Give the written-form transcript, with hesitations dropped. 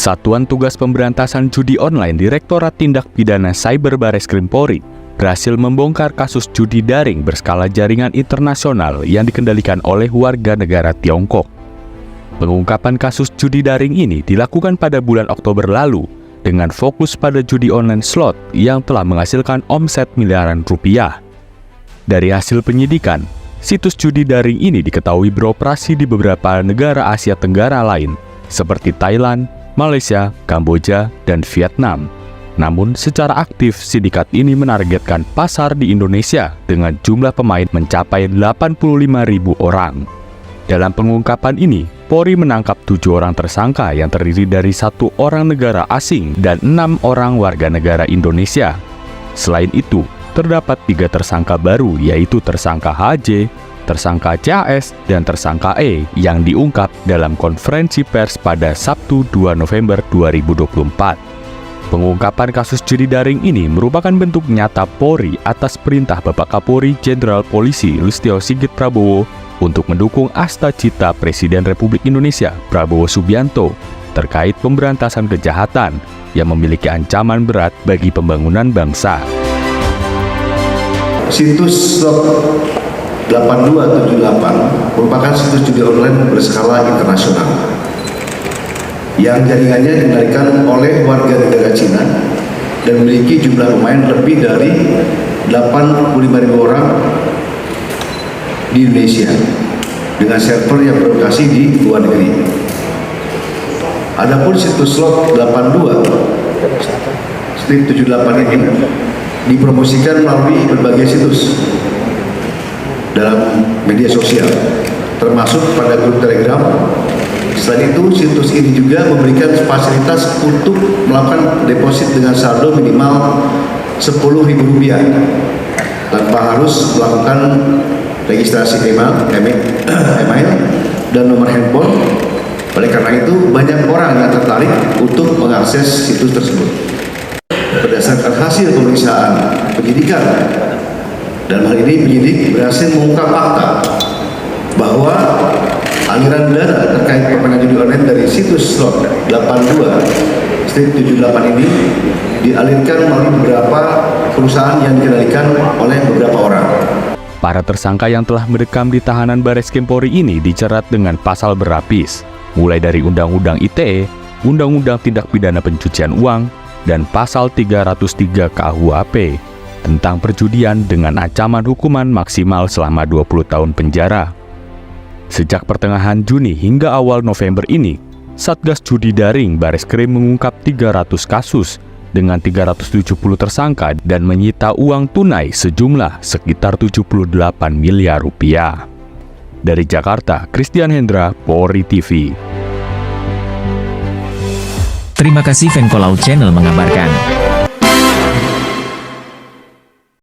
Satuan Tugas Pemberantasan Judi Online Direktorat Tindak Pidana Cyber Bareskrim Polri berhasil membongkar kasus judi daring berskala jaringan internasional yang dikendalikan oleh warga negara Tiongkok. Pengungkapan kasus judi daring ini dilakukan pada bulan Oktober lalu dengan fokus pada judi online slot yang telah menghasilkan omset miliaran rupiah. Dari hasil penyidikan, situs judi daring ini diketahui beroperasi di beberapa negara Asia Tenggara lain seperti Thailand, Malaysia, Kamboja, dan Vietnam. Namun, secara aktif, sindikat ini menargetkan pasar di Indonesia dengan jumlah pemain mencapai 85.000 orang. Dalam pengungkapan ini, Polri menangkap 7 orang tersangka yang terdiri dari 1 orang negara asing dan 6 orang warga negara Indonesia. Selain itu, terdapat 3 tersangka baru, yaitu tersangka HJ, tersangka CAS, dan tersangka E yang diungkap dalam konferensi pers pada Sabtu 2 November 2024. Pengungkapan kasus judi daring ini merupakan bentuk nyata Polri atas perintah Bapak Kapolri Jenderal Polisi Listio Sigit Prabowo untuk mendukung asta cita Presiden Republik Indonesia Prabowo Subianto terkait pemberantasan kejahatan yang memiliki ancaman berat bagi pembangunan bangsa. Situs slot 8278 merupakan situs judi online berskala internasional yang jaringannya dikendalikan oleh warga negara Cina dan memiliki jumlah pemain lebih dari 85.000 orang di Indonesia dengan server yang berlokasi di luar negeri. Adapun situs slot 82/78 ini dipromosikan melalui berbagai situs dalam media sosial, termasuk pada grup Telegram. Selain itu, situs ini juga memberikan fasilitas untuk melakukan deposit dengan saldo minimal Rp10.000 tanpa harus melakukan registrasi email dan nomor handphone. Oleh karena itu, banyak orang yang tertarik untuk mengakses situs tersebut. Berdasarkan hasil pemeriksaan penyidikan, dalam hal ini penyidik berhasil mengungkap fakta bahwa aliran dana terkait permainan judi online dari situs slot 82/78 ini dialirkan melalui beberapa perusahaan yang dikendalikan oleh beberapa orang. Para tersangka yang telah mendekam di tahanan Bareskrim Polri ini dijerat dengan pasal berlapis, mulai dari Undang-Undang ITE, Undang-Undang Tindak Pidana Pencucian Uang, dan pasal 303 KUHP tentang perjudian dengan ancaman hukuman maksimal selama 20 tahun penjara. Sejak pertengahan Juni hingga awal November ini, Satgas Judi Daring Bareskrim mengungkap 300 kasus dengan 370 tersangka dan menyita uang tunai sejumlah sekitar 78 miliar rupiah. Dari Jakarta, Christian Hendra, Polri TV. Terima kasih Venko Laut Channel mengabarkan.